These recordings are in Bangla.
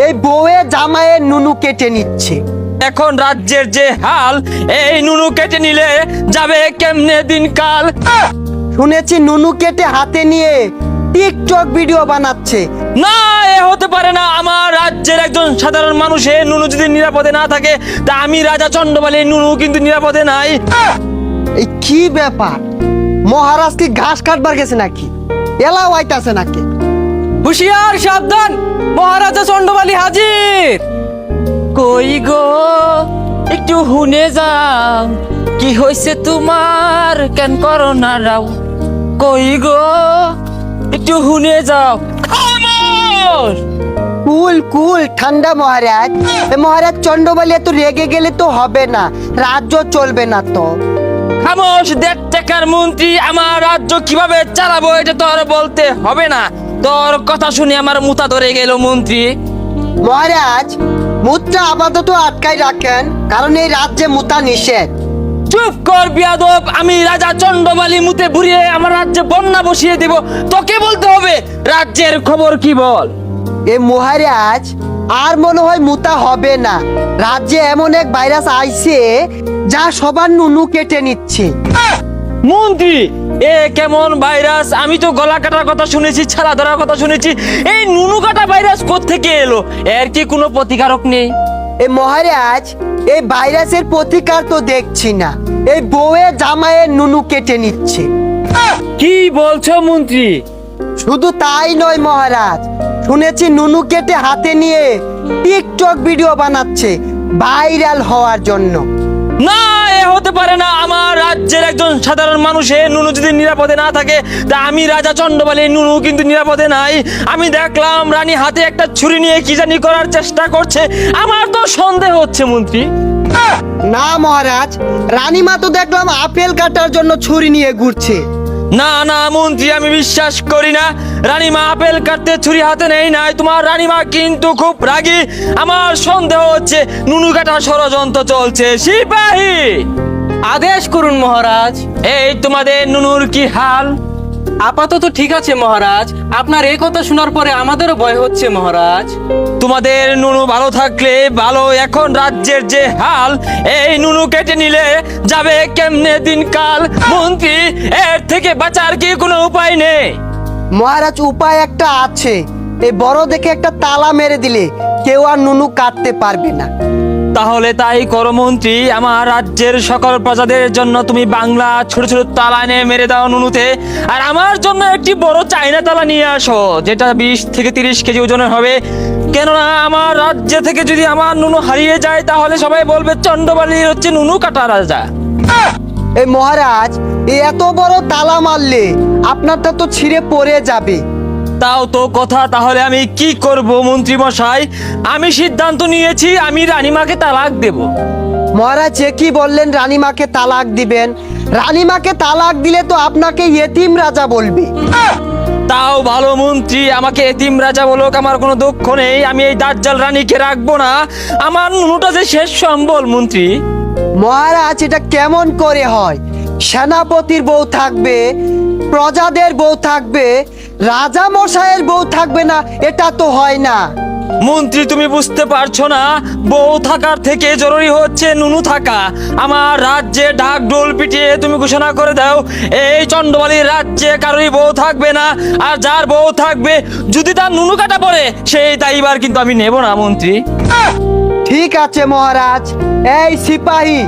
এই বউয়ে জামাইয়ের নুনু কেটে নিচ্ছে। এখন রাজ্যের যে হাল, এই নুনু কেটে নিলে যাবে কেমনে দিনকাল। শুনেছি নুনু কেটে হাতে নিয়ে টিকটক ভিডিও বানাচ্ছে। না, এ হতে পারে না। আমার রাজ্যের একজন সাধারণ মানুষের নুনু যদি নিরাপদে না থাকে, তা আমি রাজা চন্ডবালির নুনু কিন্তু নিরাপদে নাই। এই কি ব্যাপার? মহারাজ কি ঘাস কাটবার গেছে নাকি? এলা ওয়াইতাছে নাকি? হুশিয়ার, সাবধান, মহারাজা চন্ডবালি হাজির। কই গো, একটু হুনে যাও, কি হয়েছে তোমার, কেন করো না রাও? কই গো, একটু হুনে যাও। খামোশ! কুল কুল ঠান্ডা মহারাজ। এ মহারাজ চন্ডবালি এত রেগে গেলে তো হবে না, রাজ্য চলবে না তো। খামোশ! 1.5 টাকার মন্ত্রী, আমার রাজ্য কিভাবে চালাবো এটা তো আর বলতে হবে না। তোর কথা শুনে আমার মুতা ধরে গেল মন্ত্রী। মহারাজ, মুদ্রা আপাতত আটকাই রাখেন, কারণ এই রাজ্যে মুতা নিষেধ। চুপ কর বিয়াদব! আমি রাজা চন্ডবালি মুতে বুড়িয়ে আমার রাজ্যে বন্যা বসিয়ে দেব। তোকে বলতে হবে রাজ্যের খবর কি বল। এ মহারাজ, আর মনে হয় মুতা হবে না। রাজ্যে এমন এক ভাইরাস আইছে যা সবার নুনু কেটে নিচ্ছে। মন্ত্রী, এ কেমন ভাইরাস? আমি তো গলা কাটার কথা শুনেছি, ছালা ধরার কথা শুনেছি। এই নুনু কাটা ভাইরাস কোত্থেকে এলো? এর কি কোনো প্রতিকারক নেই? এ মহারাজ, এই ভাইরাসের প্রতিকার তো দেখছি না। এই বউয়ে জামাইয়ের নুনু কেটে নিচ্ছে। কি বলছো মন্ত্রী? শুধু তাই নয় মহারাজ, শুনেছি নুনু কেটে হাতে নিয়ে টিকটক ভিডিও বানাচ্ছে ভাইরাল হওয়ার জন্য। না, এ হতে পারে না। আমার রাজ্যের একজন সাধারণ মানুষের নুনু যদি নিরাপদে না থাকে, তা আমি রাজা চন্ডবালির নুনু কিন্তু নিরাপদে নাই। আমি দেখলাম রানী হাতে একটা ছুরি নিয়ে কি জানি করার চেষ্টা করছে। আমার তো সন্দেহ হচ্ছে মন্ত্রী। না মহারাজ, রানীমা তো দেখলাম আপেল কাটার জন্য ছুরি নিয়ে ঘুরছে। না না মন্ত্রী, আমি বিশ্বাস করি না। রানীমা আপেল কাটতে ছুরি হাতে নেই নাই। তোমার রানীমা কিন্তু খুব রাগী। আমার সন্দেহ হচ্ছে নুনু কাটার ষড়যন্ত্র চলছে। সিপাহী, আদেশ করুন মহারাজ। এই তোমাদের নুনুর কি হাল? আপাতত ঠিক আছে মহারাজ। আপনার এই কথা শোনার পরে আমাদেরও ভয় হচ্ছে মহারাজ। তোমাদের নুনু ভালো থাকলে ভালো। এখন রাজ্যের যে হাল, এই নুনু কেটে নিলে যাবে কেমনে দিনকাল। মন্ত্রী, এর থেকে বাঁচার কি কোনো উপায় নেই? মহারাজ, উপায় একটা আছে। এই বড় দেখে একটা তালা মেরে দিলে কেউ আর নুনু কাটতে পারবে না। তাহলে তাই করো মন্ত্রী। আমার রাজ্যের সকল প্রজাদের জন্য তুমি বাংলা ছোট ছোট তালা এনে মেরে দাও নুনুতে। আর আমার জন্য একটি বড় চাইনা তালা নিয়ে আসো, যেটা 20 থেকে 30 কেজি ওজনের হবে। কেননা আমার রাজ্য থেকে যদি আমার নুনু হারিয়ে যায়, তাহলে সবাই বলবে চন্ডবালি হচ্ছে নুনু কাটা রাজা। এই মহারাজ, এই এত বড় তালা মারলে আপনারটা তো ছিঁড়ে পড়ে যাবে। তাও তো কথা। তাহলে আমি কি করব মন্ত্রী মশাই? আমি সিদ্ধান্ত নিয়েছি, আমি রানীমাকে তালাক দেব। মহারাজ, যে কি বললেন রানীমাকে তালাক দিবেন? রানীমাকে তালাক দিলে তো আপনাকে ইয়েতিম রাজা বলবে। তাও ভালো মন্ত্রী, আমাকে এতিম রাজা বলুক, আমার কোনো দুঃখ নেই। আমি এই দাজ্জাল রানীকে রাখবো না। আমার নুনুটা যে শেষ সম্বল মন্ত্রী। মহারাজ, এটা কেমন করে হয়? সেনাপতির বউ থাকবে, প্রজাদের বউ থাকবে, রাজা মশাইয়ের বউ থাকবে না? এটা তো হয় না। মন্ত্রী, তুমি বুঝতে পারছো না? বউ থাকার থেকে জরুরি হচ্ছে নুনু থাকা। আমার রাজ্যে ঢাক ঢোল পিটিয়ে তুমি ঘোষণা করে দাও, এই চন্ডবালির রাজ্যে কারোরই বউ থাকবে না। আর যার বউ থাকবে, যদি তার নুনু কাটা পড়ে, সেই দায়ভার কিন্তু আমি নেব না মন্ত্রী। ঠিক আছে মহারাজ। এই সিপাহী,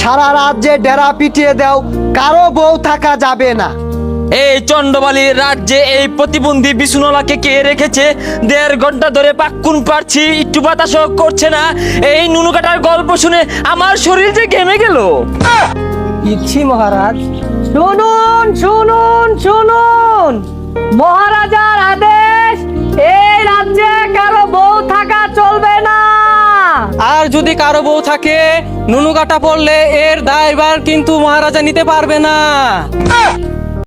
সারা রাজ্যে ডেরা পিটিয়ে দাও, কারো বউ থাকা যাবে না। এই চন্ডবালির রাজ্যে এই প্রতিবন্ধী বিছুনলাকে কে রেখেছে? 1.5 ঘন্টা ধরে পাক্কুন পারছি, একটু বাতাসও করছে না। এই নুনু কাটার গল্প শুনে আমার শরীর যে ঘেমে গেল। ইচ্ছি মহারাজ। শুনুন শুনুন শুনুন, মহারাজার আদেশ, এই রাজ্যে কারো বউ থাকা চলবে না। আর যদি কারো বউ থাকে, নুনু কাটা পড়লে এর দায়ভার কিন্তু মহারাজা নিতে পারবে না।